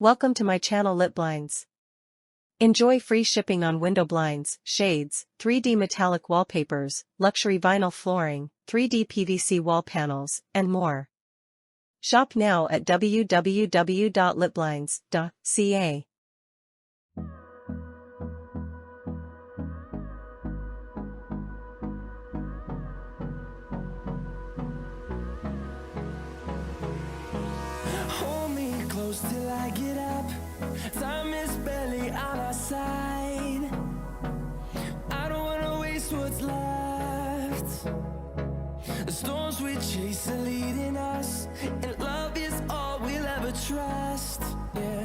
Welcome to my channel litblinds. Enjoy free shipping on window blinds, shades, 3D metallic wallpapers, luxury vinyl flooring, 3D PVC wall panels, and more. Shop now at www.litblinds.ca. Hold me close till I get up. Time is barely on our side. I don't wanna waste what's left. The storms we chase are leading us, and love is all we'll ever trust. Yeah.